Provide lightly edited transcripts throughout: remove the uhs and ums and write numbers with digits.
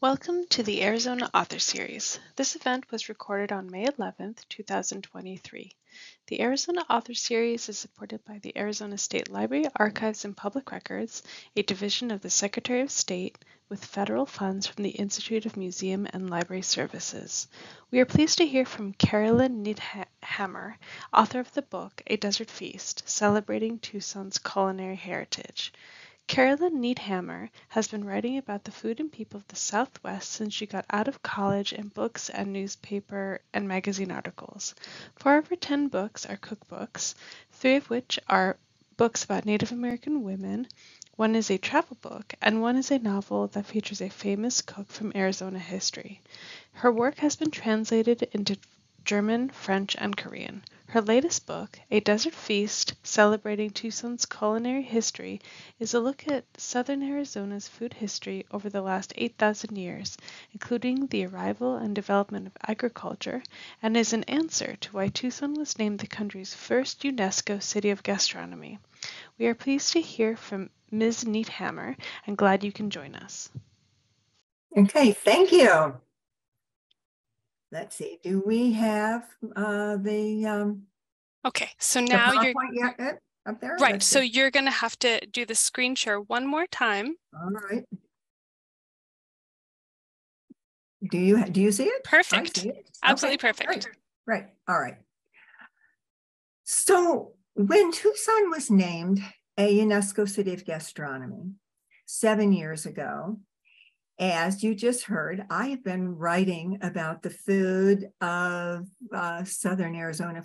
Welcome to the Arizona Author Series. This event was recorded on May 11th, 2023. The Arizona Author Series is supported by the Arizona State Library Archives and Public Records, a division of the Secretary of State, with federal funds from the Institute of Museum and Library Services. We are pleased to hear from Carolyn Niethammer, author of the book A Desert Feast, Celebrating Tucson's Culinary Heritage. Carolyn Niethammer has been writing about the food and people of the Southwest since she got out of college in books and newspaper and magazine articles. 4 of her 10 books are cookbooks, 3 of which are books about Native American women, 1 is a travel book, and 1 is a novel that features a famous cook from Arizona history. Her work has been translated into German, French, and Korean. Her latest book, A Desert Feast, Celebrating Tucson's Culinary History, is a look at southern Arizona's food history over the last 8,000 years, including the arrival and development of agriculture, and is an answer to why Tucson was named the country's first UNESCO City of Gastronomy. We are pleased to hear from Ms. Niethammer and glad you can join us. Okay, thank you. Let's see, do we have the okay, so now you're up there? Right, so you're going to have to do the screen share one more time. All right. Do you see it? Perfect. See it? Absolutely okay. perfect. Right. All right. So when Tucson was named a UNESCO City of Gastronomy 7 years ago, as you just heard, I have been writing about the food of Southern Arizona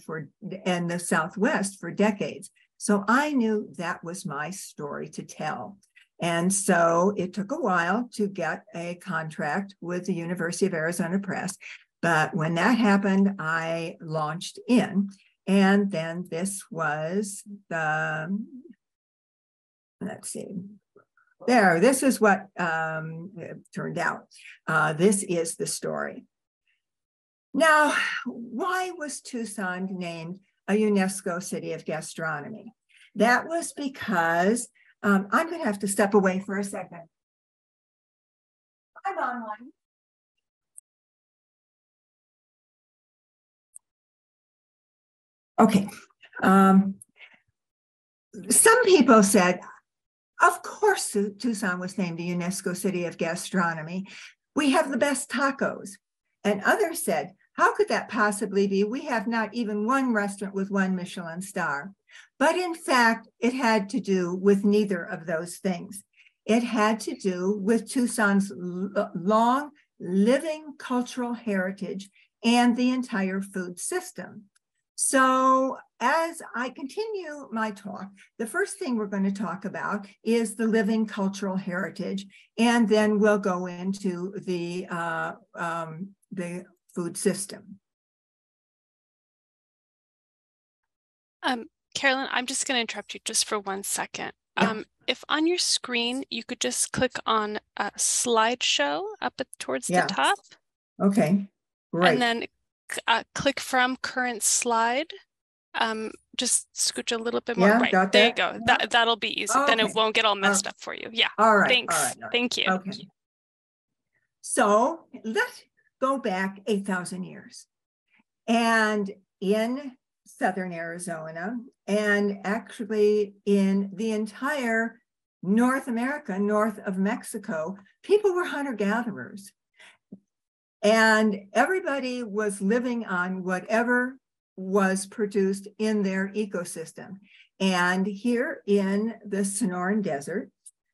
and the Southwest for decades. So I knew that was my story to tell. And so it took a while to get a contract with the University of Arizona Press. But when that happened, I launched in. And then this was the, let's see. There, this is what it turned out. This is the story. Now, why was Tucson named a UNESCO City of Gastronomy? That was because, I'm going to have to step away for a second. I'm on one. Okay. Some people said, of course, Tucson was named a UNESCO City of Gastronomy. We have the best tacos. And others said, how could that possibly be? We have not even one restaurant with 1 Michelin star. But in fact, it had to do with neither of those things. It had to do with Tucson's long living cultural heritage and the entire food system. So as I continue my talk, the first thing we're going to talk about is the living cultural heritage, and then we'll go into the food system. Carolyn, I'm just going to interrupt you just for 1 second. Yeah. If on your screen, you could just click on slideshow up towards the top. Okay, right. And then click from current slide. Just scooch a little bit more. Yeah, right, got there that? you go. That'll be easy. Okay. Then it won't get all messed up for you. Yeah. All right. Thanks. All right. Thank you. Okay. So let's go back 8,000 years. And in Southern Arizona, and actually in the entire North America, north of Mexico, people were hunter-gatherers. And everybody was living on whatever was produced in their ecosystem. And here in the Sonoran Desert,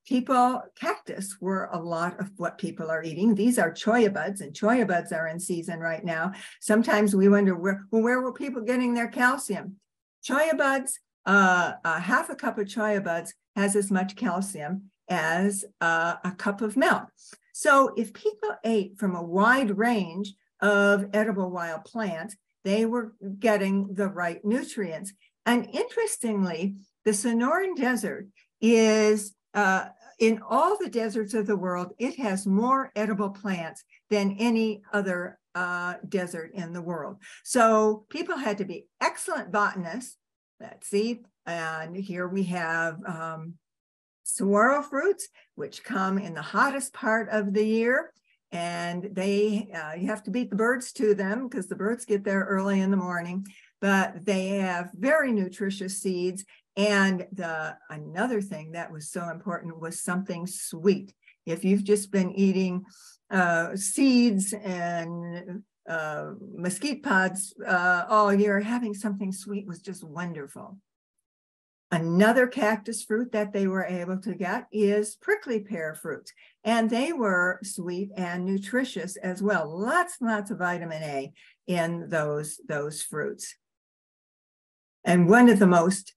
cactus were a lot of what people are eating. These are cholla buds, and cholla buds are in season right now. Sometimes we wonder, where were people getting their calcium? Cholla buds, half a cup of cholla buds has as much calcium as a cup of milk. So if people ate from a wide range of edible wild plants, they were getting the right nutrients. And interestingly, the Sonoran Desert is, in all the deserts of the world, it has more edible plants than any other desert in the world. So people had to be excellent botanists. Let's see, and here we have saguaro fruits, which come in the hottest part of the year. and they you have to beat the birds to them because the birds get there early in the morning, but they have very nutritious seeds. And another thing that was so important was something sweet. If you've just been eating seeds and mesquite pods all year, having something sweet was just wonderful. Another cactus fruit that they were able to get is prickly pear fruits, and they were sweet and nutritious as well. Lots and lots of vitamin A in those fruits. And one of the most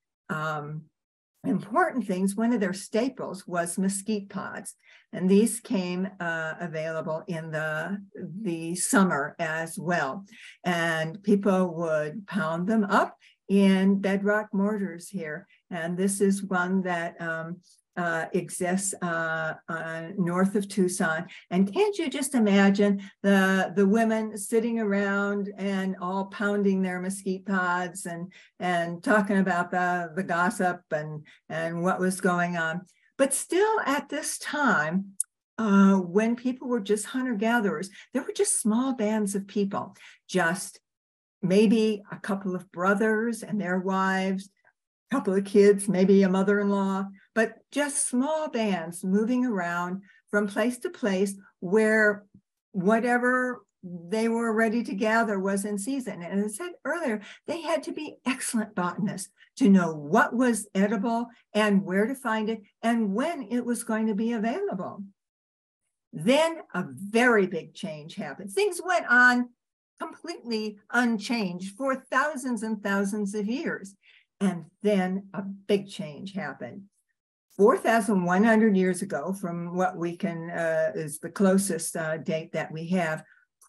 important things, one of their staples was mesquite pods, and these came available in the summer as well. And people would pound them up in bedrock mortars here. And this is one that exists north of Tucson. And can't you just imagine the women sitting around and all pounding their mesquite pods and talking about the gossip and what was going on. But still at this time, when people were just hunter-gatherers, there were just small bands of people, just maybe a couple of brothers and their wives, a couple of kids, maybe a mother-in-law, but just small bands moving around from place to place where whatever they were ready to gather was in season. And as I said earlier, they had to be excellent botanists to know what was edible and where to find it and when it was going to be available. Then a very big change happened. Things went on completely unchanged for thousands and thousands of years. And then a big change happened. 4,100 years ago, from what we can, is the closest date that we have,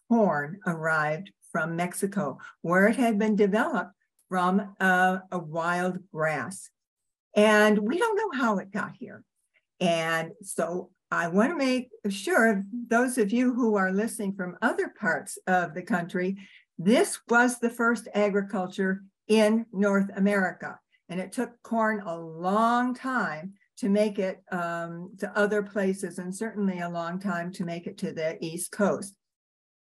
corn arrived from Mexico, where it had been developed from a wild grass. And we don't know how it got here. And so I want to make sure those of you who are listening from other parts of the country, this was the first agriculture in North America. And it took corn a long time to make it to other places, and certainly a long time to make it to the East Coast.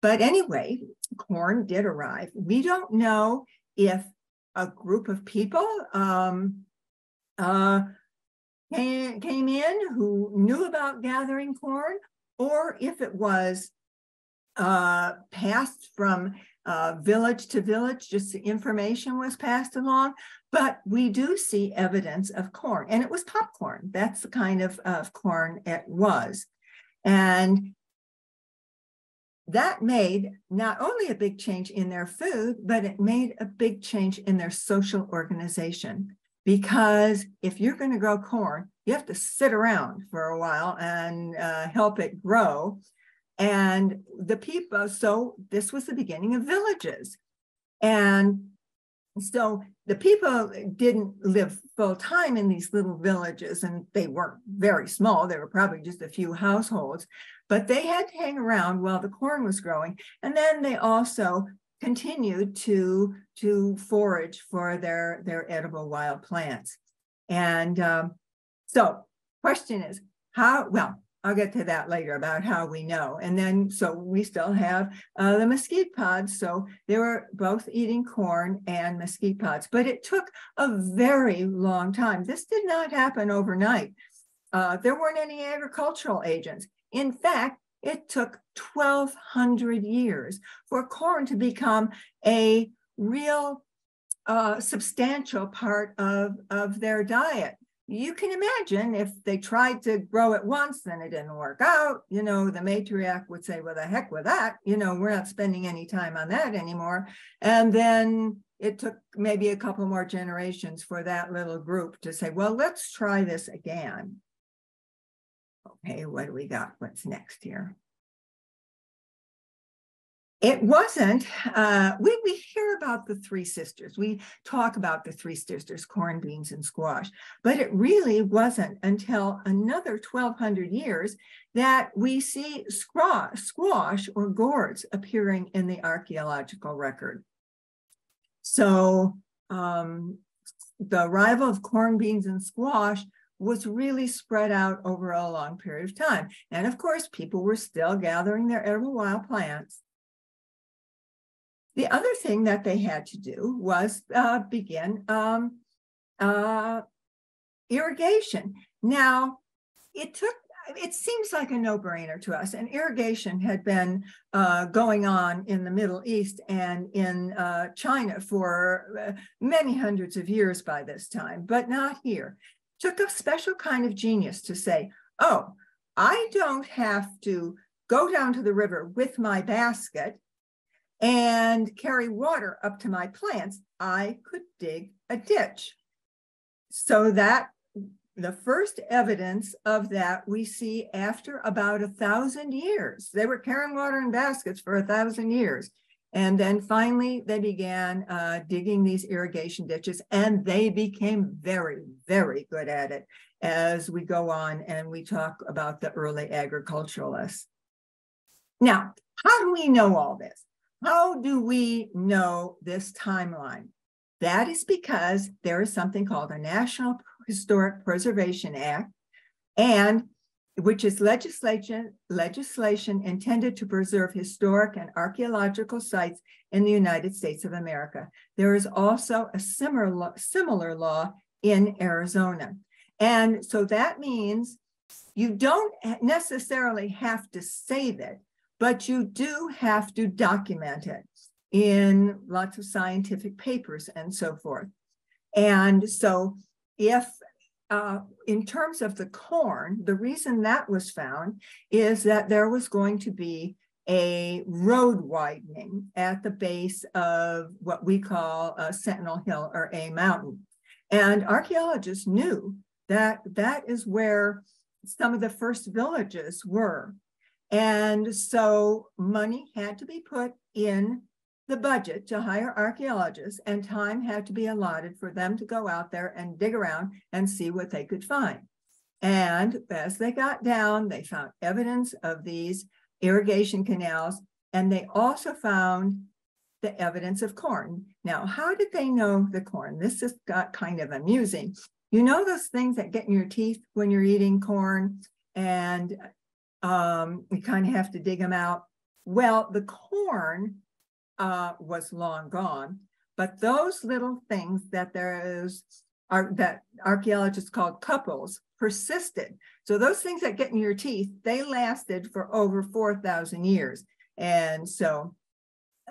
But anyway, corn did arrive. We don't know if a group of people came in who knew about gathering corn, or if it was passed from village to village, just the information was passed along. But we do see evidence of corn, and it was popcorn. That's the kind of corn it was. And that made not only a big change in their food, but it made a big change in their social organization. Because if you're going to grow corn, you have to sit around for a while and help it grow. And the people, so this was the beginning of villages. And so the people didn't live full time in these little villages, and they weren't very small. They were probably just a few households, but they had to hang around while the corn was growing. And then they also continued to forage for their edible wild plants. And so question is how, well, I'll get to that later about how we know. And then, so we still have the mesquite pods. So they were both eating corn and mesquite pods, but it took a very long time. This did not happen overnight. There weren't any agricultural agents. In fact, it took 1,200 years for corn to become a real substantial part of their diet. You can imagine if they tried to grow it once, then it didn't work out. You know, the matriarch would say, well, the heck with that. You know, we're not spending any time on that anymore. And then it took maybe a couple more generations for that little group to say, well, let's try this again. Okay, what do we got? What's next here? It wasn't, we hear about the three sisters. We talk about the three sisters, corn, beans, and squash, but it really wasn't until another 1,200 years that we see squash or gourds appearing in the archaeological record. So the arrival of corn, beans, and squash was really spread out over a long period of time. And of course, people were still gathering their edible wild plants. The other thing that they had to do was begin irrigation. Now, it seems like a no-brainer to us, and irrigation had been going on in the Middle East and in China for many hundreds of years by this time, but not here. Took a special kind of genius to say, oh, I don't have to go down to the river with my basket and carry water up to my plants. I could dig a ditch. So that the first evidence of that we see after about 1,000 years. They were carrying water in baskets for 1,000 years. And then finally they began digging these irrigation ditches, and they became very, very good at it as we go on and we talk about the early agriculturalists. Now, how do we know all this? How do we know this timeline? That is because there is something called a National Historic Preservation Act, and which is legislation intended to preserve historic and archaeological sites in the United States of America. There is also a similar law in Arizona. And so that means you don't necessarily have to save it, but you do have to document it in lots of scientific papers and so forth. And so if in terms of the corn, the reason that was found is that there was going to be a road widening at the base of what we call Sentinel Hill or A Mountain. And archaeologists knew that that is where some of the first villages were. And so money had to be put in the budget to hire archaeologists, and time had to be allotted for them to go out there and dig around and see what they could find. And as they got down, they found evidence of these irrigation canals, and they also found the evidence of corn. Now, how did they know the corn? This just got kind of amusing. You know those things that get in your teeth when you're eating corn, and you kind of have to dig them out? Well, the corn was long gone, but those little things that that archaeologists called couples persisted. So those things that get in your teeth, they lasted for over 4,000 years. And so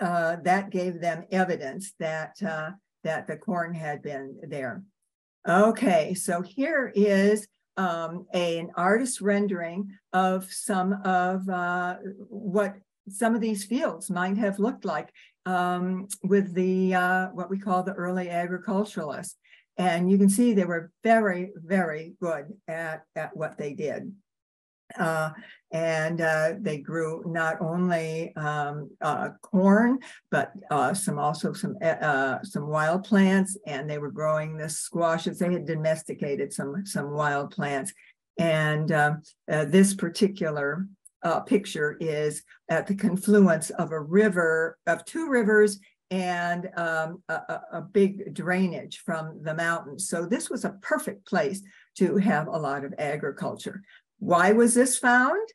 that gave them evidence that the corn had been there. Okay, so here is an artist's rendering of some of what some of these fields might have looked like with the what we call the early agriculturalists. And you can see they were very, very good at what they did. And they grew not only corn, but some wild plants, and they were growing the squashes. They had domesticated some wild plants. And this particular picture is at the confluence of of two rivers and a big drainage from the mountains. So this was a perfect place to have a lot of agriculture. Why was this found?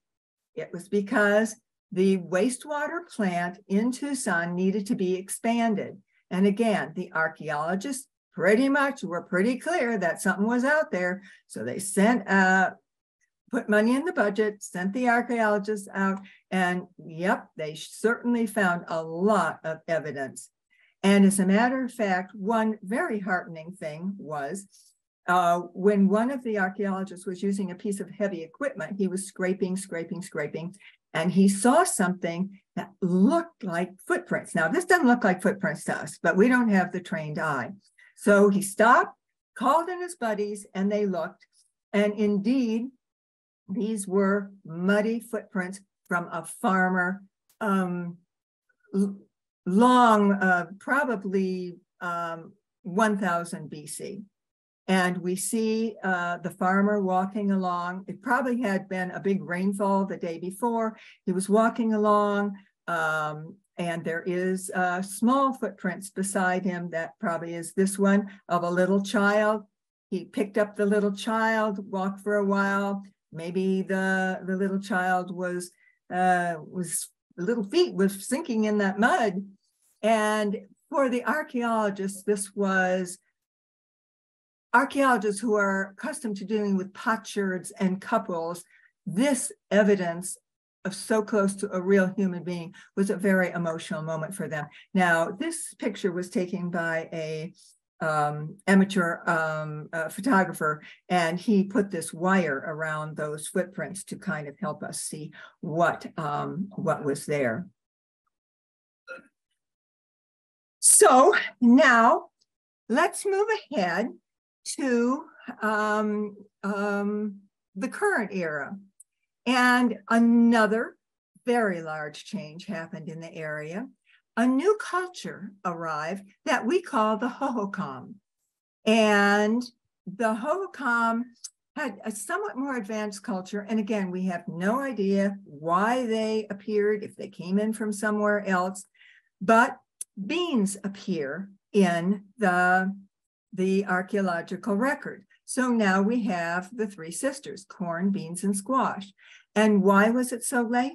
It was because the wastewater plant in Tucson needed to be expanded. And again, the archaeologists pretty much were pretty clear that something was out there. So they put money in the budget, sent the archaeologists out, and yep, they certainly found a lot of evidence. And as a matter of fact, one very heartening thing was when one of the archaeologists was using a piece of heavy equipment, he was scraping, and he saw something that looked like footprints. Now, this doesn't look like footprints to us, but we don't have the trained eye. So he stopped, called in his buddies, and they looked, and indeed, these were muddy footprints from a farmer probably 1000 BC. And we see the farmer walking along. It probably had been a big rainfall the day before. He was walking along, and there is small footprints beside him. That probably is this one of a little child. he picked up the little child, walked for a while. Maybe the little child was little feet was sinking in that mud. And for the archaeologists, this was archaeologists who are accustomed to dealing with potsherds and couples. This evidence of so close to a real human being was a very emotional moment for them. Now, this picture was taken by a amateur photographer, and he put this wire around those footprints to kind of help us see what was there. So now let's move ahead to the current era. And another very large change happened in the area. A new culture arrived that we call the Hohokam. And the Hohokam had a somewhat more advanced culture. And again, we have no idea why they appeared, if they came in from somewhere else, but beans appear in the archaeological record. So now we have the three sisters, corn, beans, and squash. And why was it so late?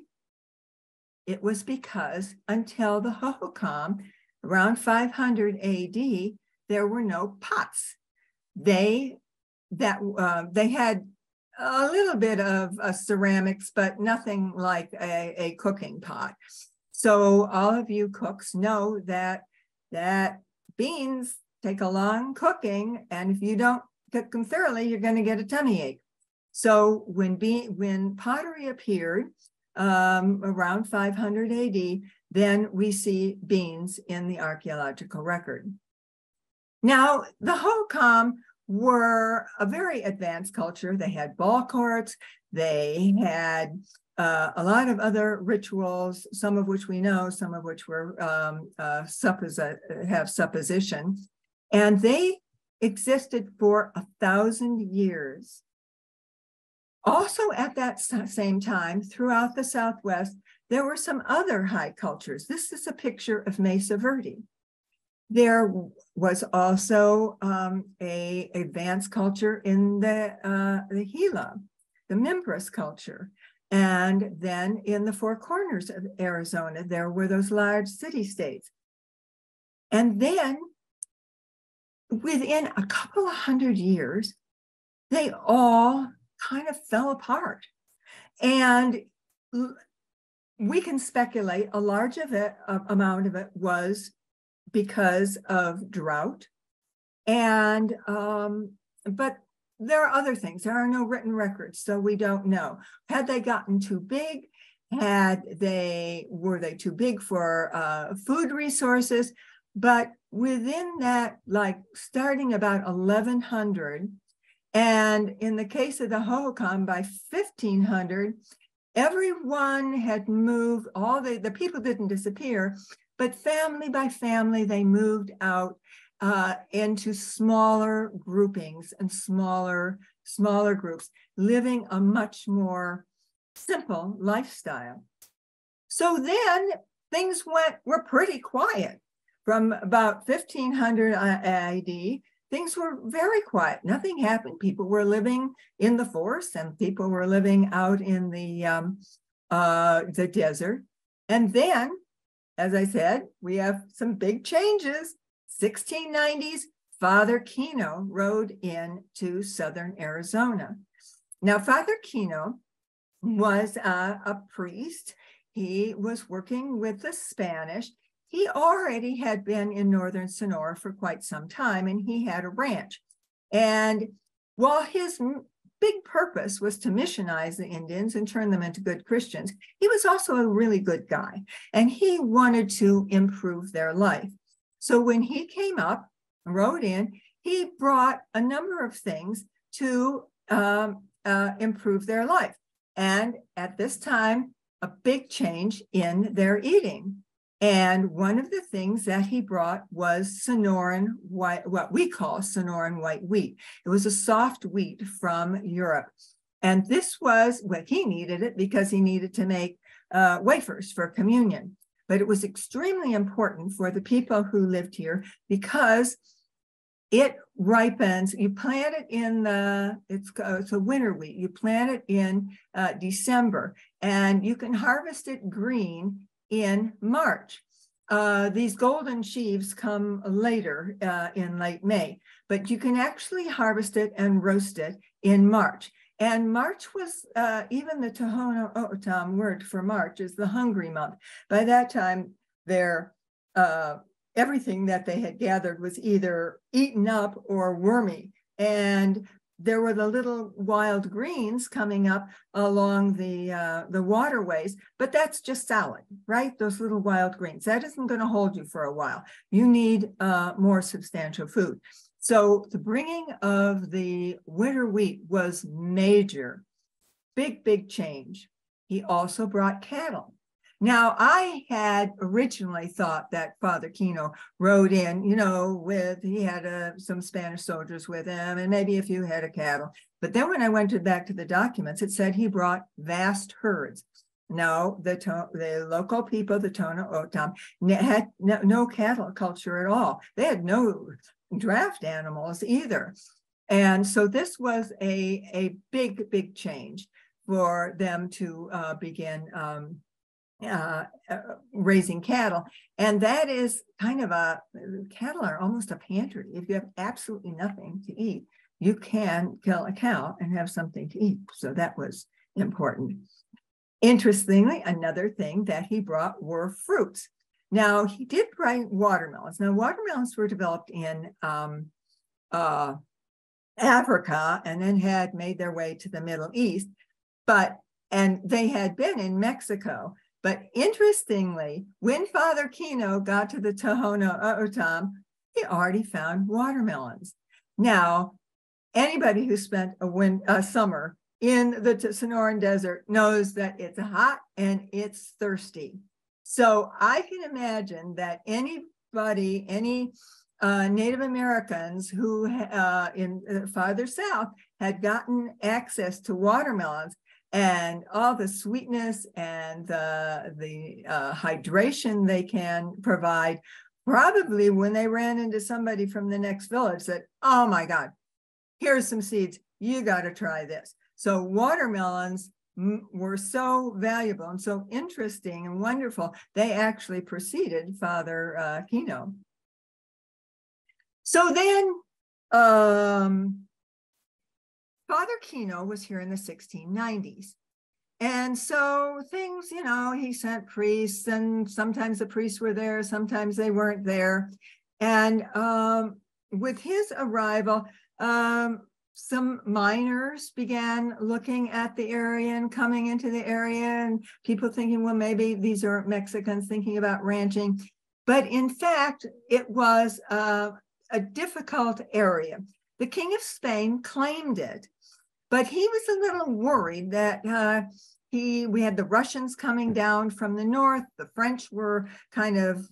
It was because until the Hohokam, around 500 AD, there were no pots. They had a little bit of ceramics, but nothing like a cooking pot. So all of you cooks know that beans take a long cooking, and if you don't cook them thoroughly, you're going to get a tummy ache. So when pottery appeared around 500 AD, then we see beans in the archaeological record. Now, the Hohokam were a very advanced culture. They had ball courts. They had a lot of other rituals, some of which we know, some of which were have supposition. And they existed for 1,000 years. Also at that same time, throughout the Southwest, there were some other high cultures. This is a picture of Mesa Verde. There was also a advanced culture in the Gila, the Mimbres culture. And then in the Four Corners of Arizona, there were those large city-states. And then within a couple of hundred years, they all kind of fell apart. And we can speculate a large amount of it was because of drought. And, but there are other things. There are no written records, so we don't know. Had they gotten too big? Were they too big for food resources? But within that, like starting about 1100, and in the case of the Hohokam, by 1500, everyone had moved, all the people didn't disappear, but family by family, they moved out into smaller groupings and smaller groups, living a much more simple lifestyle. So then things were pretty quiet. From about 1500 AD, things were very quiet. Nothing happened. People were living in the forest, and people were living out in the desert. And then, as I said, we have some big changes. 1690s, Father Kino rode into southern Arizona. Now, Father Kino was a priest. He was working with the Spanish. He already had been in northern Sonora for quite some time, and he had a ranch. And while his big purpose was to missionize the Indians and turn them into good Christians, he was also a really good guy, and he wanted to improve their life. So when he came up and rode in, he brought a number of things to improve their life. And at this time, a big change in their eating. And one of the things that he brought was Sonoran white, what we call Sonoran white wheat. It was a soft wheat from Europe. And this was what he needed it because he needed to make wafers for communion. But it was extremely important for the people who lived here because it ripens. You plant it in it's a winter wheat. You plant it in December, and you can harvest it green in March. These golden sheaves come later in late May, but you can actually harvest it and roast it in March. And March was, even the Tohono O'odham word for March is the hungry month. By that time, everything that they had gathered was either eaten up or wormy. And there were the little wild greens coming up along the waterways, but that's just salad, right? Those little wild greens. That isn't going to hold you for a while. You need more substantial food. So the bringing of the winter wheat was major, big change. He also brought cattle. Now, I had originally thought that Father Kino rode in, he had some Spanish soldiers with him and maybe a few head of cattle. But then when I went back to the documents, it said he brought vast herds. No, the local people, the Tohono O'odham, had no cattle culture at all. They had no draft animals either. And so this was a big change for them to begin raising cattle. And that is kind of cattle are almost a pantry. If you have absolutely nothing to eat, you can kill a cow and have something to eat. So that was important. Interestingly, another thing that he brought were fruits. Now, he did bring watermelons. Now, watermelons were developed in Africa and then had made their way to the Middle East, and they had been in Mexico. But interestingly, when Father Kino got to the Tohono O'odham, he already found watermelons. Now, anybody who spent a summer in the Sonoran Desert knows that it's hot and it's thirsty. So I can imagine that any Native Americans who in farther south had gotten access to watermelons and all the sweetness and the hydration they can provide, probably when they ran into somebody from the next village said, oh my God, here's some seeds, you got to try this. So watermelons were so valuable and so interesting and wonderful, they actually preceded Father Kino. So then Father Kino was here in the 1690s. And so things, he sent priests, and sometimes the priests were there, sometimes they weren't there. And with his arrival, some miners began looking at the area and coming into the area, and people thinking, well, maybe these are Mexicans thinking about ranching. But in fact, it was a difficult area. The King of Spain claimed it, but he was a little worried that we had the Russians coming down from the north. The French were kind of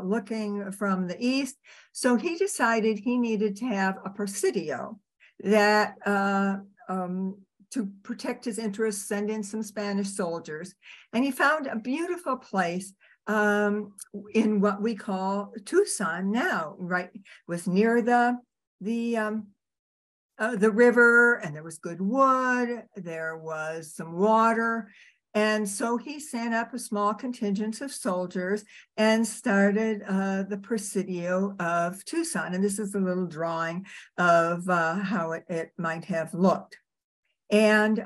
looking from the east. So he decided he needed to have a presidio that to protect his interests, send in some Spanish soldiers. And he found a beautiful place in what we call Tucson now, right? It was near the river, and there was good wood, there was some water. And so he sent up a small contingent of soldiers and started the Presidio of Tucson. And this is a little drawing of how it might have looked. And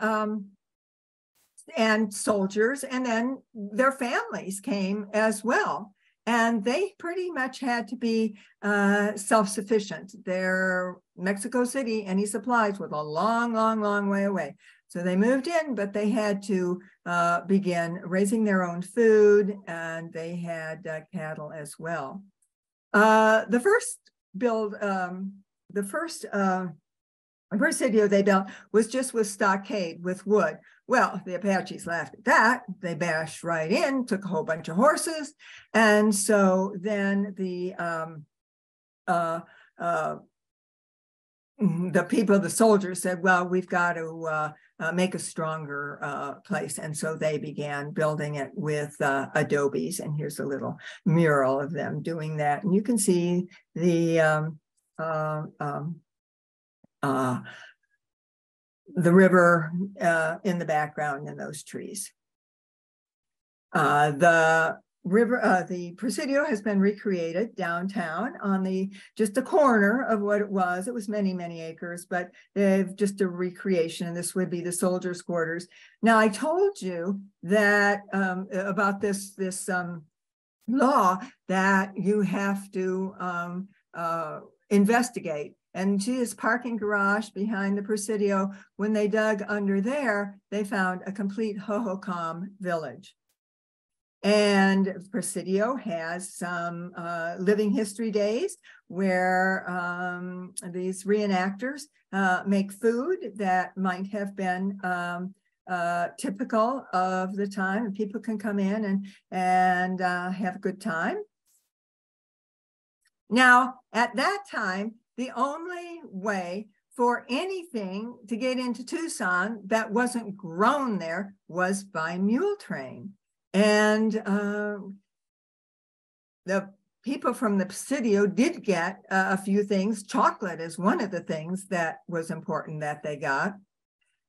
soldiers, and then their families came as well. And they pretty much had to be self-sufficient. Their Mexico City, any supplies was a long way away. So they moved in, but they had to begin raising their own food, and they had cattle as well. The first presidio they built was just with stockade, with wood. Well, the Apaches laughed at that. They bashed right in, took a whole bunch of horses. And so then the people, the soldiers said, well, we've got to make a stronger place. And so they began building it with adobes. And here's a little mural of them doing that. And you can see the the river in the background and those trees. The Presidio has been recreated downtown on just a corner of what it was. It was many, many acres, but they've just a recreation. And this would be the soldiers' quarters. Now, I told you that about this law that you have to investigate. And to this parking garage behind the Presidio, when they dug under there, they found a complete Hohokam village. And Presidio has some living history days where these reenactors make food that might have been typical of the time, and people can come in and have a good time. Now, at that time, the only way for anything to get into Tucson that wasn't grown there was by mule train. And the people from the Presidio did get a few things. Chocolate is one of the things that was important that they got.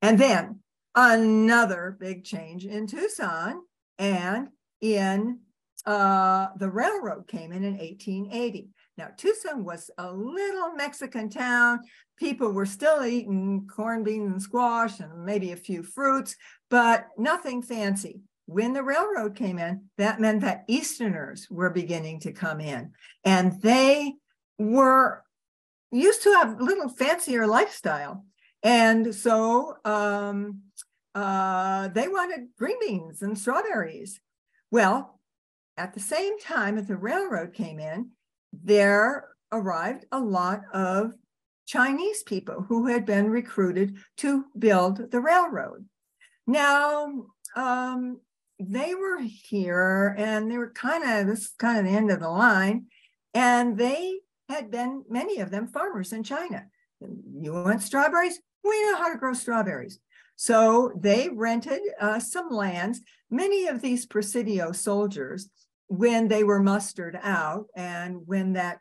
And then another big change in Tucson, and in the railroad came in 1880. Now, Tucson was a little Mexican town. People were still eating corned beans and squash and maybe a few fruits, but nothing fancy. When the railroad came in, that meant that Easterners were beginning to come in, and they were used to have a little fancier lifestyle. And so they wanted green beans and strawberries. Well, at the same time as the railroad came in, there arrived a lot of Chinese people who had been recruited to build the railroad. Now, they were here, and they were this is kind of the end of the line, and they had been, many of them, farmers in China. You want strawberries? We know how to grow strawberries. So they rented some lands. Many of these Presidio soldiers, when they were mustered out and when that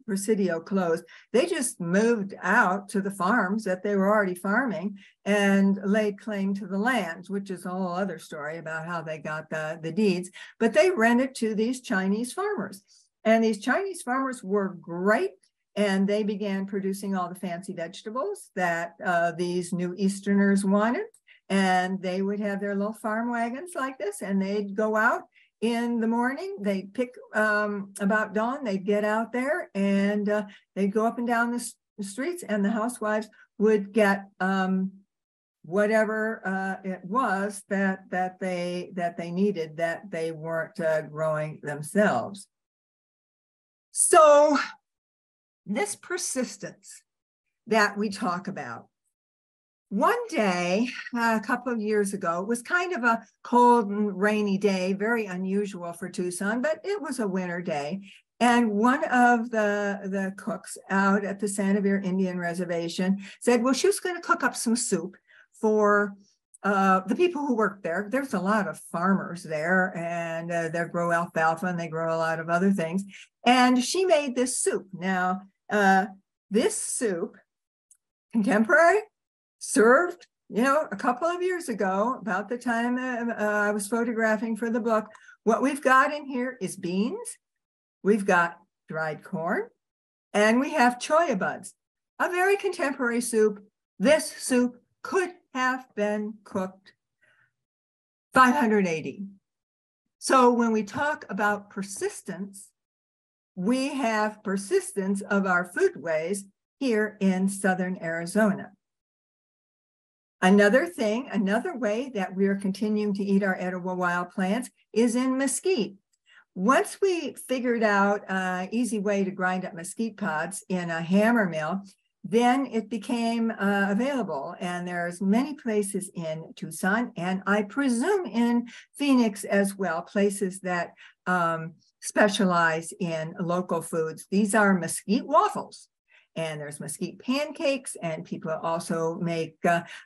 Presidio closed, they just moved out to the farms that they were already farming and laid claim to the lands, which is a whole other story about how they got the deeds. But they rented to these Chinese farmers. And these Chinese farmers were great, and they began producing all the fancy vegetables that these new Easterners wanted. And they would have their little farm wagons like this, and they'd go out in the morning. They'd pick about dawn, they'd get out there, and they'd go up and down the streets, and the housewives would get whatever it was that they needed that they weren't growing themselves. So this persistence that we talk about, one day, a couple of years ago, it was kind of a cold and rainy day, very unusual for Tucson, but it was a winter day. And one of the cooks out at the Santa Vera Indian Reservation said, well, she was going to cook up some soup for the people who work there. There's a lot of farmers there, and they grow alfalfa, and they grow a lot of other things. And she made this soup. Now, this soup, contemporary, served, a couple of years ago, about the time I was photographing for the book. What we've got in here is beans, we've got dried corn, and we have cholla buds. A very contemporary soup. This soup could have been cooked 580. So when we talk about persistence, we have persistence of our foodways here in Southern Arizona. Another way that we are continuing to eat our edible wild plants is in mesquite. Once we figured out an easy way to grind up mesquite pods in a hammer mill, then it became available. And there's many places in Tucson, and I presume in Phoenix as well, places that specialize in local foods. These are mesquite waffles. And there's mesquite pancakes, and people also make,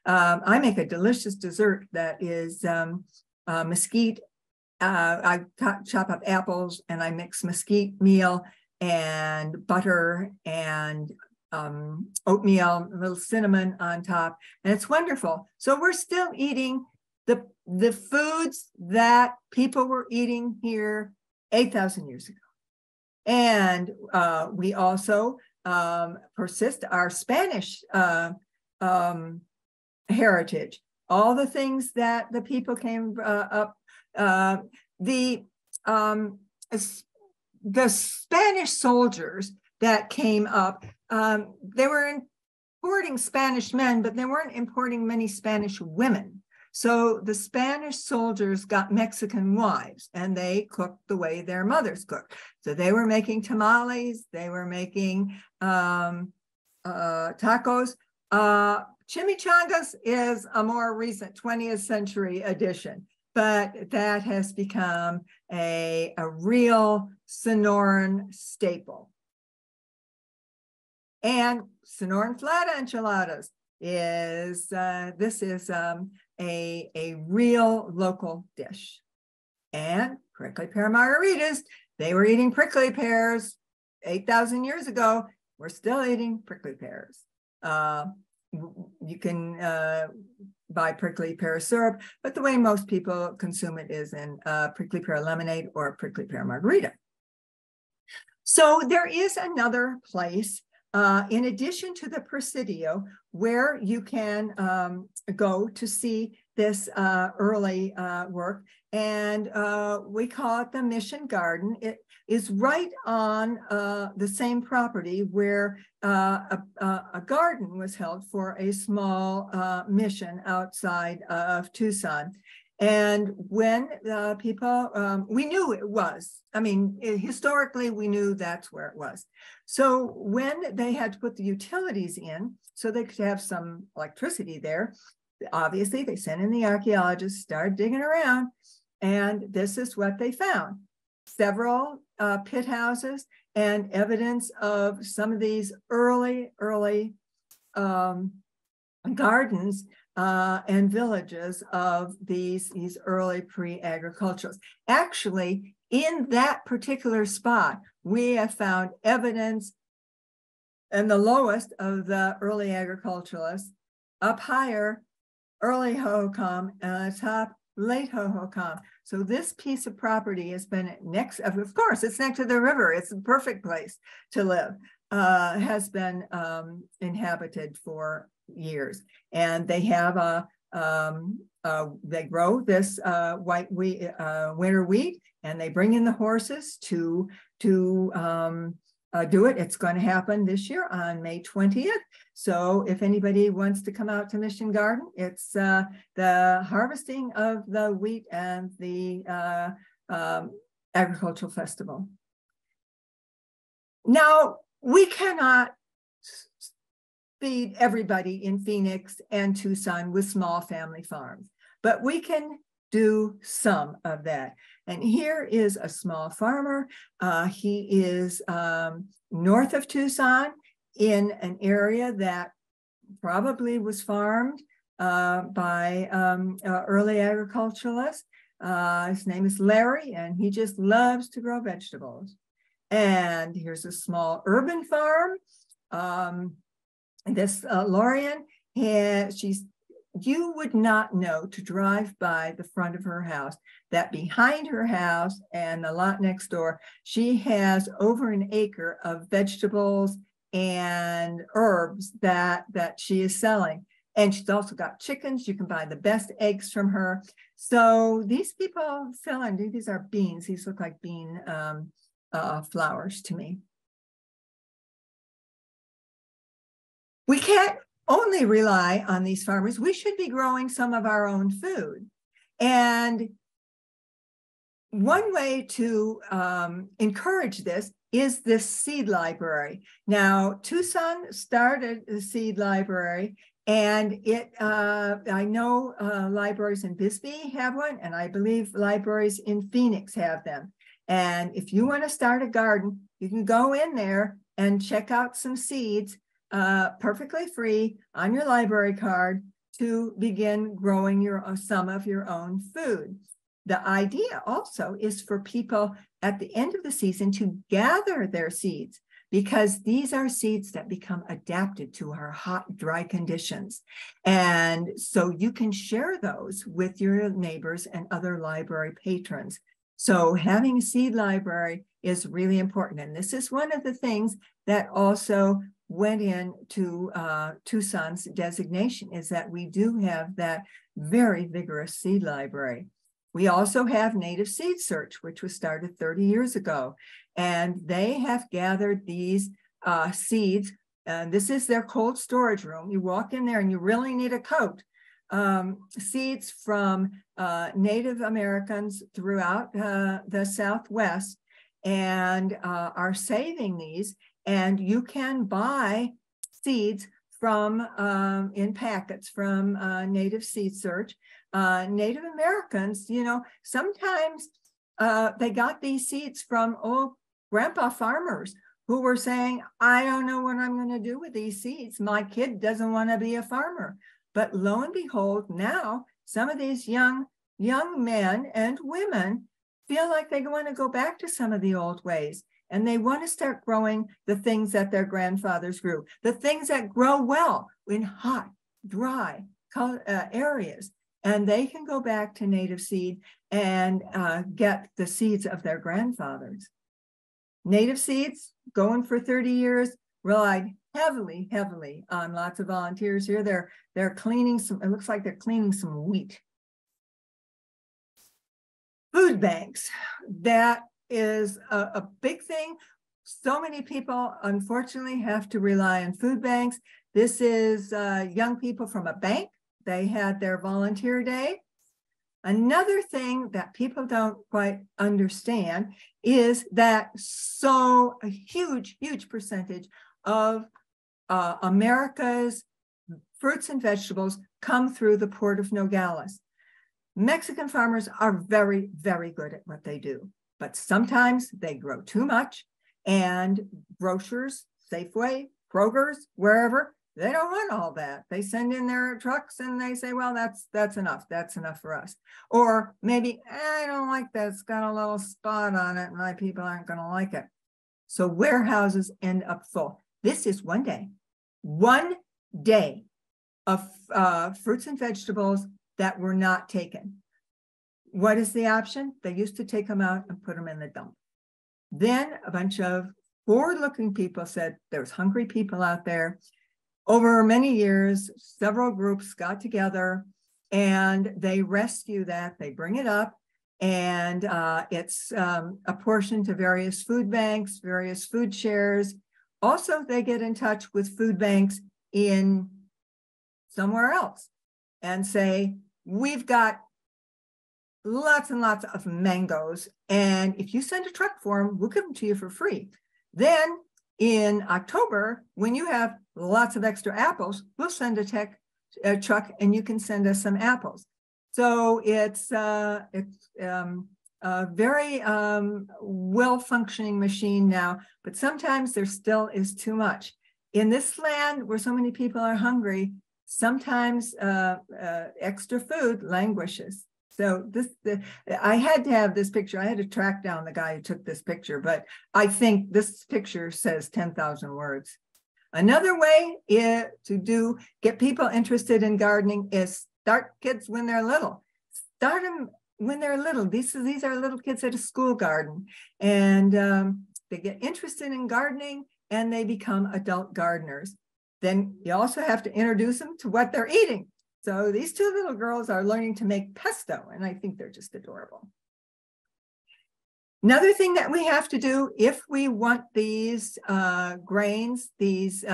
I make a delicious dessert that is mesquite. I chop up apples and I mix mesquite meal and butter and oatmeal, a little cinnamon on top, and it's wonderful. So we're still eating the foods that people were eating here 8,000 years ago. And we also persist our Spanish heritage, all the things that the people came up, the Spanish soldiers that came up, they were importing Spanish men, but they weren't importing many Spanish women. So the Spanish soldiers got Mexican wives, and they cooked the way their mothers cooked. So they were making tamales, they were making tacos. Chimichangas is a more recent 20th century addition, but that has become a real Sonoran staple. And Sonoran flat enchiladas is, this is a real local dish. And prickly pear margaritas, they were eating prickly pears 8,000 years ago. We're still eating prickly pears. You can buy prickly pear syrup, but the way most people consume it is in prickly pear lemonade or prickly pear margarita. So there is another place, in addition to the Presidio, where you can go to see this early work, and we call it the Mission Garden. It is right on the same property where a garden was held for a small mission outside of Tucson. And when people, we knew it was, I mean, historically, we knew that's where it was. So when they had to put the utilities in, so they could have some electricity there, obviously they sent in the archaeologists, started digging around, and this is what they found. Several pit houses and evidence of some of these early gardens and villages of these early pre-agriculturalists. Actually, in that particular spot, we have found evidence in the lowest of the early agriculturalists, up higher, early Hohokam, and top, late Hohokam. So this piece of property has been next, of course, it's next to the river. It's the perfect place to live, has been inhabited for years. And they have they grow this white wheat, winter wheat, and they bring in the horses to do it. It's going to happen this year on May 20th. So if anybody wants to come out to Mission Garden, it's the harvesting of the wheat and the agricultural festival. Now, we cannot feed everybody in Phoenix and Tucson with small family farms, but we can do some of that. And here is a small farmer. He is north of Tucson in an area that probably was farmed by early agriculturalists. His name is Larry, and he just loves to grow vegetables. And here's a small urban farm. This Lorian, you would not know to drive by the front of her house that behind her house and the lot next door, she has over an acre of vegetables and herbs that she is selling. And she's also got chickens. You can buy the best eggs from her. So these people sell, and these are beans. These look like bean flowers to me. We can't only rely on these farmers. We should be growing some of our own food. And one way to encourage this is this seed library. Now, Tucson started the seed library, and I know libraries in Bisbee have one, and I believe libraries in Phoenix have them. And if you want to start a garden, you can go in there and check out some seeds perfectly free on your library card to begin growing some of your own food. the idea also is for people at the end of the season to gather their seeds, because these are seeds that become adapted to our hot, dry conditions. And so you can share those with your neighbors and other library patrons. So having a seed library is really important. And this is one of the things that also went into Tucson's designation, is that we do have that very vigorous seed library. We also have Native Seed Search, which was started 30 years ago, and they have gathered these seeds. And this is their cold storage room. You walk in there and you really need a coat. Seeds from Native Americans throughout the Southwest, and are saving these. And you can buy seeds from in packets from Native Seed Search. Native Americans, you know, sometimes they got these seeds from old grandpa farmers who were saying, I don't know what I'm going to do with these seeds. My kid doesn't want to be a farmer. But lo and behold, now some of these young men and women feel like they want to go back to some of the old ways. And they want to start growing the things that their grandfathers grew, the things that grow well in hot, dry areas. And they can go back to native seed and get the seeds of their grandfathers. Native Seeds, going for 30 years, relied heavily on lots of volunteers here. They're cleaning some, it looks like they're cleaning some wheat. Food banks, that is a big thing. So many people, unfortunately, have to rely on food banks. This is young people from a bank. They had their volunteer day. Another thing that people don't quite understand is that a huge percentage of America's fruits and vegetables come through the port of Nogales. Mexican farmers are very, very good at what they do, but sometimes they grow too much, and grocers, Safeway, Kroger's, wherever, they don't want all that. They send in their trucks and they say, well, that's enough. That's enough for us. Or maybe, I don't like that. It's got a little spot on it. My people aren't going to like it. So warehouses end up full. This is one day of fruits and vegetables that were not taken. What is the option? They used to take them out and put them in the dump. Then a bunch of forward-looking people said there's hungry people out there. Over many years, several groups got together and they rescue that. They bring it up, and it's apportioned to various food banks, various food shares. Also, they get in touch with food banks in somewhere else and say, we've got lots and lots of mangoes, and if you send a truck for them, we'll give them to you for free. Then in October, when you have lots of extra apples, we'll send a truck and you can send us some apples. So it's a very well-functioning machine now, but sometimes there still is too much. In this land where so many people are hungry, sometimes extra food languishes. So I had to have this picture. I had to track down the guy who took this picture, but I think this picture says 10,000 words. Another way to get people interested in gardening is start kids when they're little. Start them when they're little. These are little kids at a school garden, and they get interested in gardening and they become adult gardeners. Then you also have to introduce them to what they're eating. So these two little girls are learning to make pesto, and I think they're just adorable. Another thing that we have to do if we want these grains, these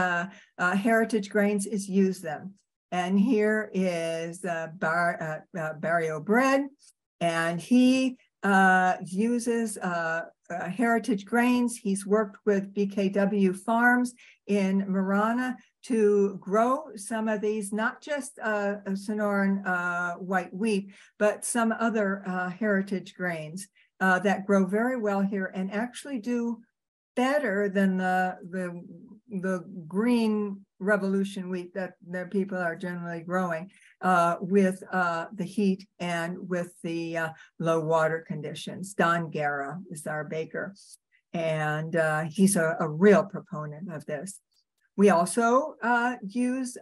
heritage grains, is use them. And here is Barrio Bread, and he uses heritage grains. He's worked with BKW Farms in Marana to grow some of these, not just Sonoran white wheat, but some other heritage grains that grow very well here and actually do better than the the green revolution wheat that the people are generally growing with the heat and with the low water conditions. Don Guerra is our baker, and he's a real proponent of this. We also use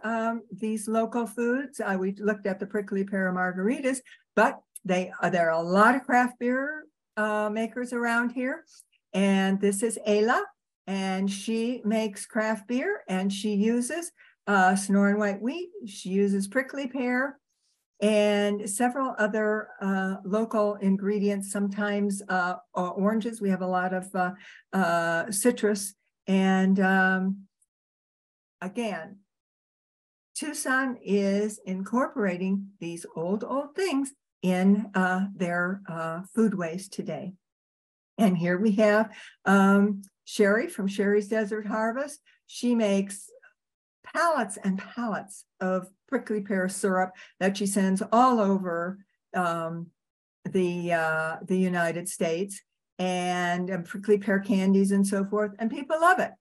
these local foods. We looked at the prickly pear margaritas, but there are a lot of craft beer makers around here. And this is Ayla, and she makes craft beer, and she uses Sonoran white wheat. She uses prickly pear and several other local ingredients, sometimes oranges. We have a lot of citrus. And again, Tucson is incorporating these old things in their foodways today. And here we have Sherry from Sherry's Desert Harvest. She makes pallets and pallets of prickly pear syrup that she sends all over the United States, and prickly pear candies and so forth, and people love it.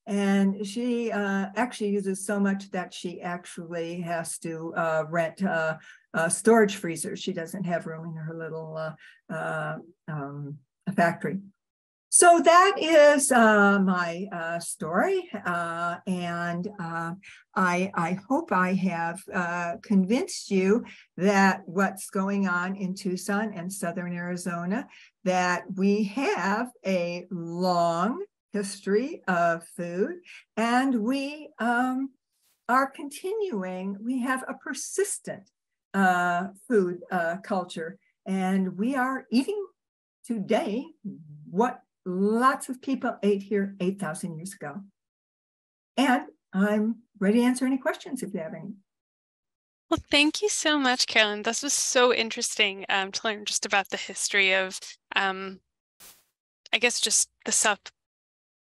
And she actually uses so much that she actually has to rent storage freezers. She doesn't have room in her little factory. So that is my story, and I hope I have convinced you that what's going on in Tucson and Southern Arizona, that we have a long history of food, and we are continuing. We have a persistent food culture, and we are eating today what lots of people ate here 8,000 years ago. And I'm ready to answer any questions if you have any. Well, thank you so much, Carolyn. This was so interesting to learn just about the history of, I guess, just the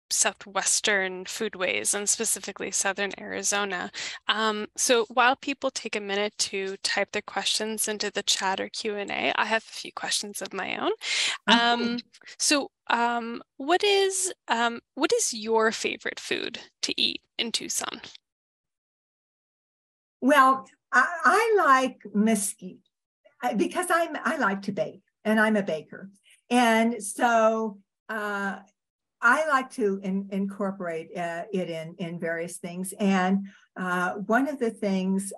southwestern foodways, and specifically Southern Arizona. So while people take a minute to type their questions into the chat or Q&A, I have a few questions of my own. Okay. So what is your favorite food to eat in Tucson? Well, I like mesquite because I like to bake, and I'm a baker. And so I like to incorporate it in various things. And one of the things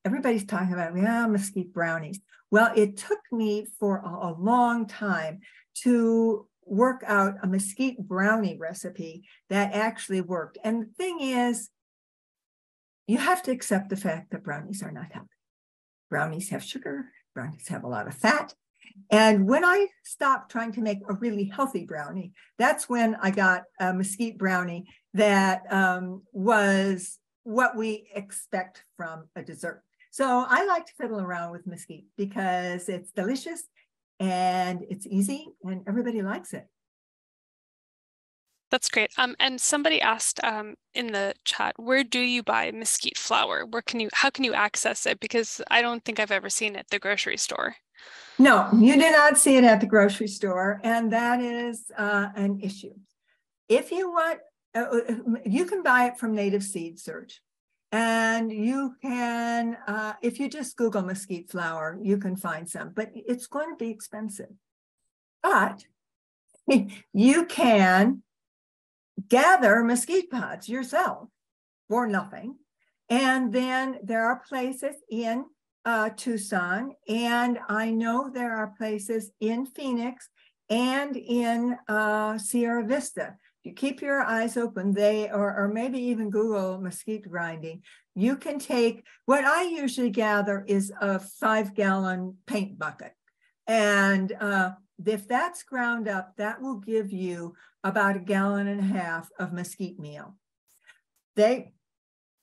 everybody's talking about, mesquite brownies. Well, it took me for a long time to work out a mesquite brownie recipe that actually worked. And the thing is, you have to accept the fact that brownies are not healthy. Brownies have sugar, brownies have a lot of fat. And when I stopped trying to make a really healthy brownie, that's when I got a mesquite brownie that was what we expect from a dessert. So I like to fiddle around with mesquite because it's delicious and it's easy and everybody likes it. That's great. And somebody asked in the chat, where do you buy mesquite flour? How can you access it? Because I don't think I've ever seen it at the grocery store. No, you do not see it at the grocery store, and that is an issue. If you want, you can buy it from Native Seed Search, and you can, if you just Google mesquite flour, you can find some, but it's going to be expensive. But you can gather mesquite pods yourself for nothing, and then there are places in Tucson, and I know there are places in Phoenix and in Sierra Vista. If you keep your eyes open, or maybe even Google mesquite grinding, you can take, what I usually gather is a 5-gallon paint bucket. And if that's ground up, that will give you about 1.5 gallons of mesquite meal. They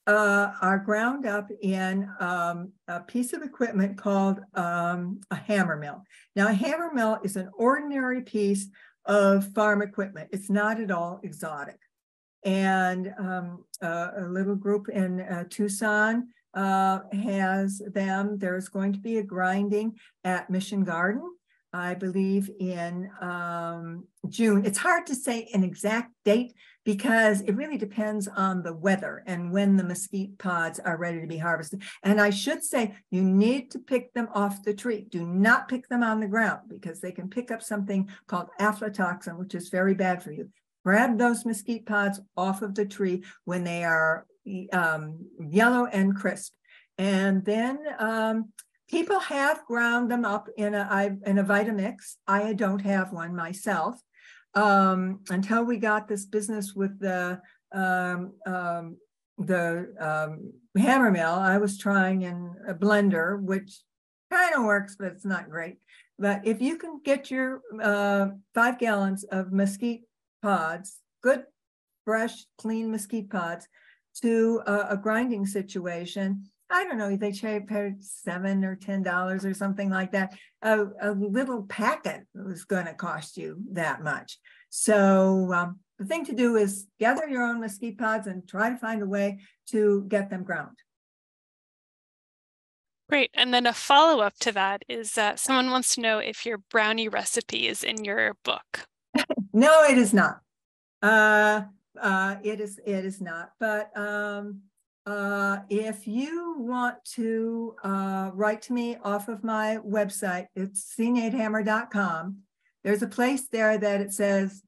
are ground up in a piece of equipment called a hammer mill. Now, a hammer mill is an ordinary piece of farm equipment. It's not at all exotic. And a little group in Tucson has them. There's going to be a grinding at Mission Garden I believe in June. It's hard to say an exact date because it really depends on the weather and when the mesquite pods are ready to be harvested. And I should say, you need to pick them off the tree. Do not pick them on the ground because they can pick up something called aflatoxin, which is very bad for you. Grab those mesquite pods off of the tree when they are yellow and crisp. And then people have ground them up in a Vitamix. I don't have one myself. Until we got this business with the hammer mill, I was trying in a blender, which kind of works, but it's not great. But if you can get your 5 gallons of mesquite pods, good, fresh, clean mesquite pods, to a grinding situation, I don't know, they paid $7 or $10 or something like that. A little packet was going to cost you that much. So the thing to do is gather your own mesquite pods and try to find a way to get them ground. Great. And then a follow-up to that is someone wants to know if your brownie recipe is in your book. No, it is not. It is not. But if you want to write to me off of my website, it's cniethammer.com. There's a place there that it says,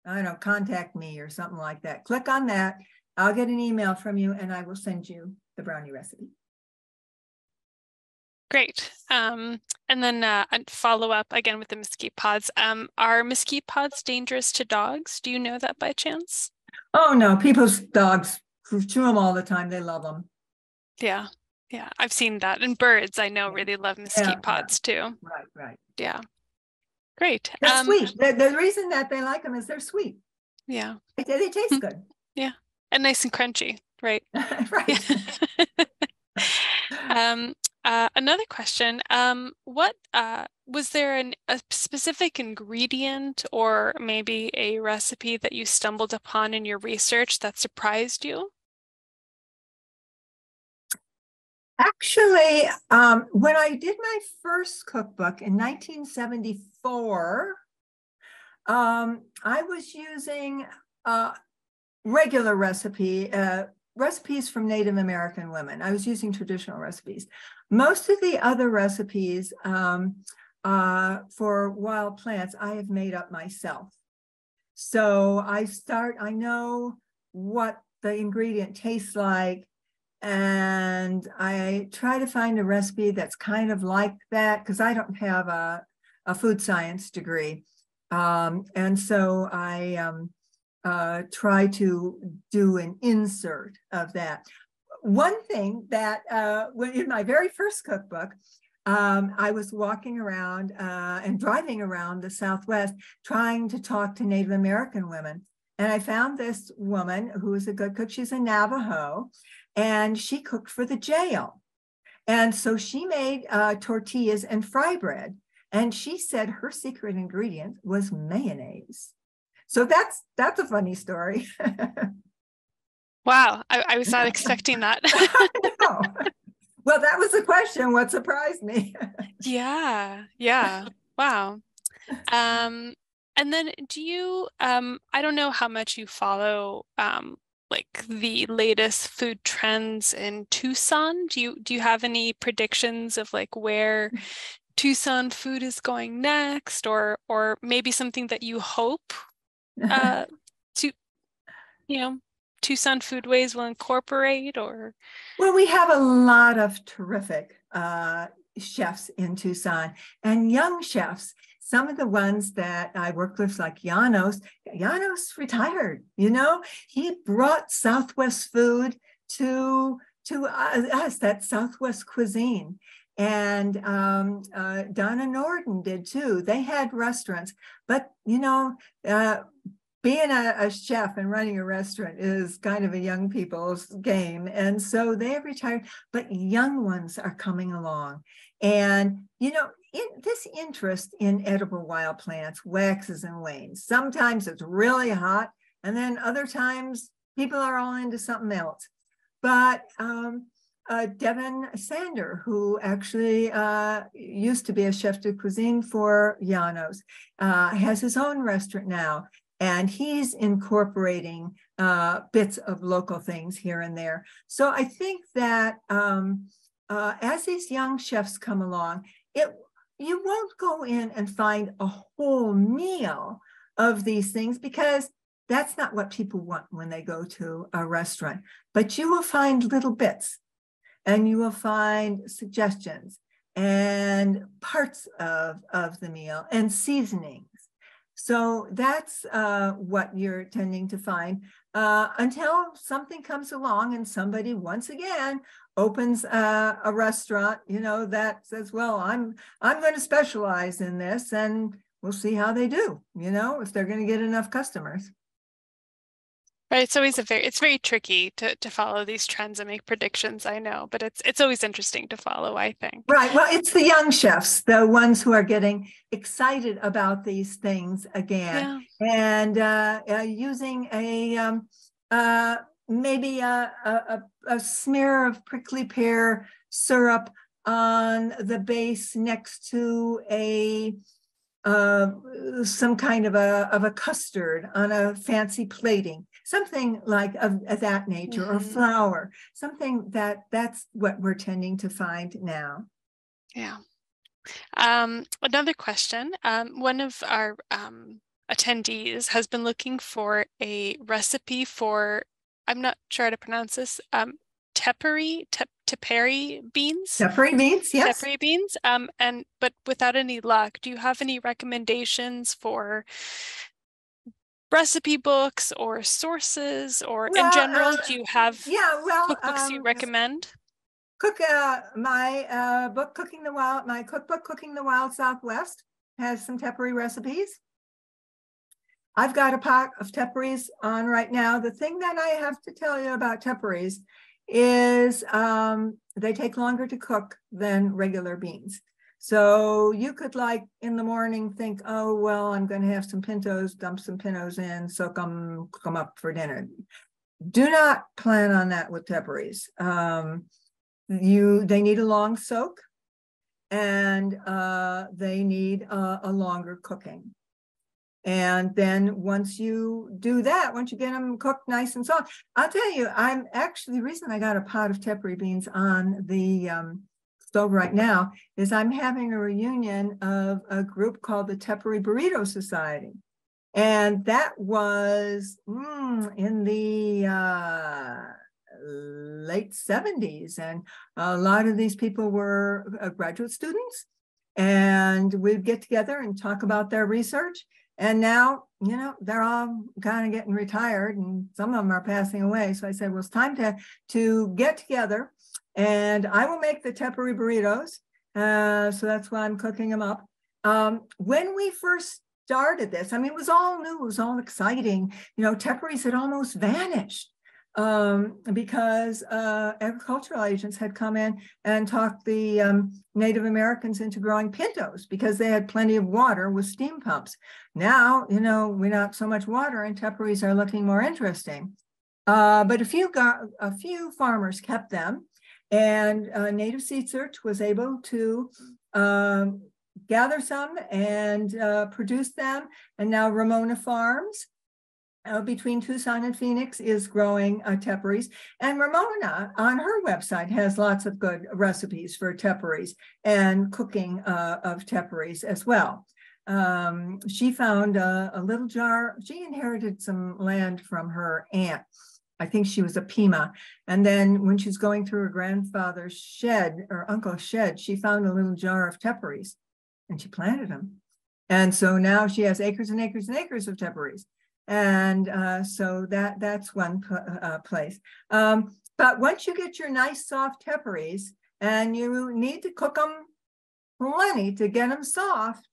I don't know, contact me or something like that. Click on that. I'll get an email from you and I will send you the brownie recipe. Great. And then a follow up again with the mesquite pods. Are mesquite pods dangerous to dogs? Do you know that by chance? Oh, no. People's dogs chew them all the time. They love them. Yeah. Yeah. I've seen that. And birds, I know, really love mesquite pods too. Right. Yeah. Great. They're sweet. The reason that they like them is they're sweet. Yeah. They taste good. Yeah. And nice and crunchy, right? Right. Another question, what was there a specific ingredient or maybe a recipe that you stumbled upon in your research that surprised you? Actually, when I did my first cookbook in 1974, I was using regular recipes from Native American women. I was using traditional recipes. Most of the other recipes for wild plants, I have made up myself. So I know what the ingredient tastes like, and I try to find a recipe that's kind of like that because I don't have a food science degree. And so I try to do an insert of that. One thing that in my very first cookbook, I was walking around and driving around the Southwest trying to talk to Native American women. And I found this woman who is a good cook. She's a Navajo, and she cooked for the jail. And so she made tortillas and fry bread. And she said her secret ingredient was mayonnaise. So that's a funny story. Wow, I was not expecting that. No. Well, that was the question. What surprised me? Yeah. Wow. And then do you, I don't know how much you follow like the latest food trends in Tucson. Do you have any predictions of like where Tucson food is going next, or maybe something that you hope Tucson Foodways will incorporate? Or well, we have a lot of terrific chefs in Tucson, and young chefs. Some of the ones that I worked with, like Janos retired. He brought Southwest food to us, that Southwest cuisine. And Donna Norden did too. They had restaurants, but being a chef and running a restaurant is kind of a young people's game. And so they have retired, but young ones are coming along. And, this interest in edible wild plants waxes and wanes. Sometimes it's really hot, and then other times people are all into something else. But Devin Sander, who actually used to be a chef de cuisine for Janos, has his own restaurant now, and he's incorporating bits of local things here and there. So I think that as these young chefs come along, you won't go in and find a whole meal of these things, because that's not what people want when they go to a restaurant. But you will find little bits, and you will find suggestions and parts of the meal and seasonings. So that's what you're tending to find until something comes along and somebody once again opens a restaurant, that says, well, I'm going to specialize in this, and we'll see how they do, if they're going to get enough customers. Right, it's very tricky to follow these trends and make predictions, I know, but it's always interesting to follow, I think. Right. Well, it's the young chefs, the ones who are getting excited about these things again, and using maybe a smear of prickly pear syrup on the base next to some kind of a custard on a fancy plating, something like of that nature, or flour, something that's what we're tending to find now. Yeah. Another question. One of our attendees has been looking for a recipe for, I'm not sure how to pronounce this, tepary beans. Tepary beans, yes. Tepary beans. But without any luck, do you have any recommendations for recipe books or sources, or in general, do you have cookbooks you recommend? My book, my cookbook, Cooking the Wild Southwest, has some tepary recipes. I've got a pot of teparies on right now. The thing that I have to tell you about teparies is they take longer to cook than regular beans. So you could, like, in the morning think, oh, well, I'm going to have some pintos, dump some pintos in, soak them, cook them up for dinner. Do not plan on that with teparies. They need a long soak, and they need a longer cooking. And then once you do that, once you get them cooked nice and soft, I'll tell you, the reason I got a pot of tepary beans on the stove right now is I'm having a reunion of a group called the Tepary Burrito Society. And that was in the late 70s. And a lot of these people were graduate students, and we'd get together and talk about their research. And now, they're all kind of getting retired, and some of them are passing away. So I said, well, it's time to get together, and I will make the tepary burritos. So that's why I'm cooking them up. When we first started this, it was all new, it was all exciting. Teparies had almost vanished because agricultural agents had come in and talked the Native Americans into growing pintos because they had plenty of water with steam pumps. Now, we don't have so much water, and teparies are looking more interesting. But a few farmers kept them, and Native Seed Search was able to gather some and produce them. And now Ramona Farms, between Tucson and Phoenix, is growing teparies. And Ramona, on her website, has lots of good recipes for teparies and cooking of teparies as well. She found a little jar. She inherited some land from her aunt. I think she was a Pima. And then when she's going through her grandfather's shed, or uncle's shed, she found a little jar of teparies, and she planted them. And so now she has acres and acres and acres of teparies. And so that's one place. But once you get your nice soft teparies, and you need to cook them plenty to get them soft,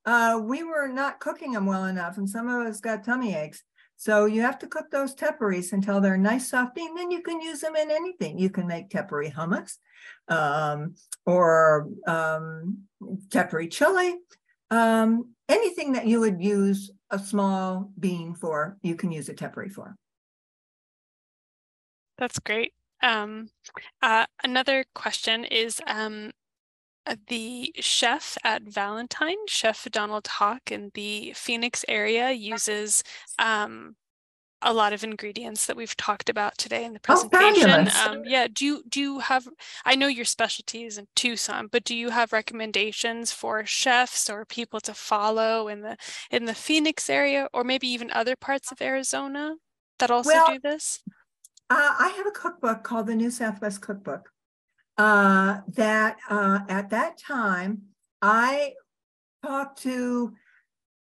we were not cooking them well enough, and some of us got tummy aches. So you have to cook those teparies until they're nice soft bean. Then you can use them in anything. You can make tepary hummus, or tepary chili. Anything that you would use a small bean for, you can use a tepary for. That's great. Another question is the chef at Valentine, Chef Donald Hawk in the Phoenix area, uses a lot of ingredients that we've talked about today in the Oh, presentation. fabulous. Yeah, do you have, I know your specialty is in Tucson, but do you have recommendations for chefs or people to follow in the Phoenix area, or maybe even other parts of Arizona that also Well, do this? I have a cookbook called the New Southwest Cookbook that at that time I talked to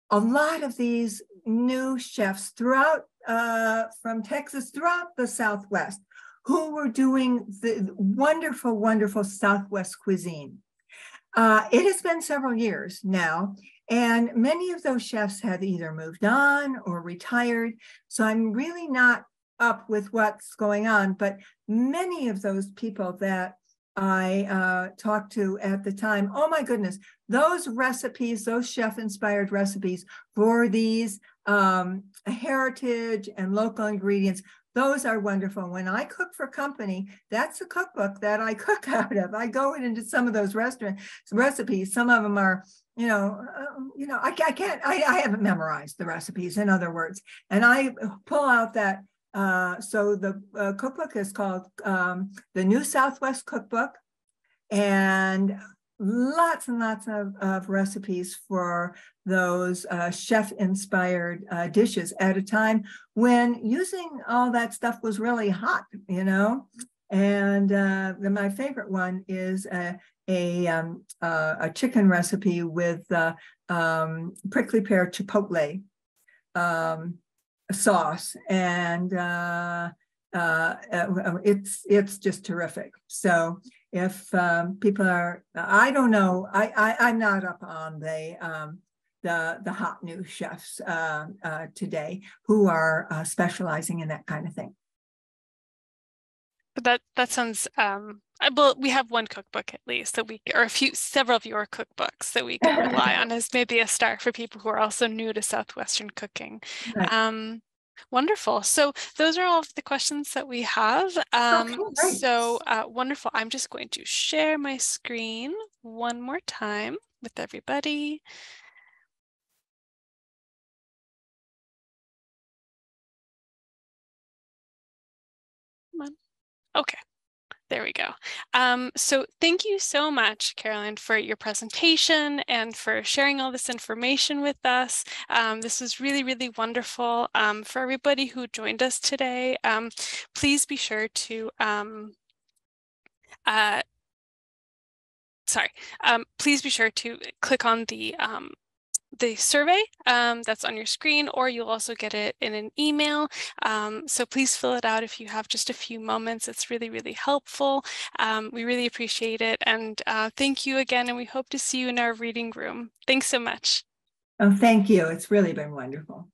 a lot of these new chefs throughout from Texas, throughout the Southwest, who were doing the wonderful, wonderful Southwest cuisine. It has been several years now, and many of those chefs have either moved on or retired. So I'm really not up with what's going on, but many of those people that I talked to at the time, oh my goodness, those recipes, those chef-inspired recipes for these heritage and local ingredients, those are wonderful. When I cook for company, that's a cookbook that I cook out of. I go into some of those restaurant recipes. Some of them are, I haven't memorized the recipes, in other words, and I pull out that. So the cookbook is called the New Southwest Cookbook, and lots and lots of recipes for those chef-inspired dishes at a time when using all that stuff was really hot, And my favorite one is a chicken recipe with prickly pear chipotle sauce, and it's just terrific. So if people are, I don't know, I'm not up on the hot new chefs today who are specializing in that kind of thing. But that sounds well, we have one cookbook at least that or several of your cookbooks that we could rely on as maybe a start for people who are also new to Southwestern cooking. Right. Wonderful. So those are all of the questions that we have. Okay, great. So wonderful. I'm just going to share my screen one more time with everybody. Come on. Okay. There we go. So thank you so much, Carolyn, for your presentation and for sharing all this information with us. This was really, really wonderful. For everybody who joined us today, please be sure to please be sure to click on the survey that's on your screen, or you'll also get it in an email. So please fill it out if you have just a few moments. It's really, really helpful. We really appreciate it. And thank you again. And we hope to see you in our reading room. Thanks so much. Oh, thank you. It's really been wonderful.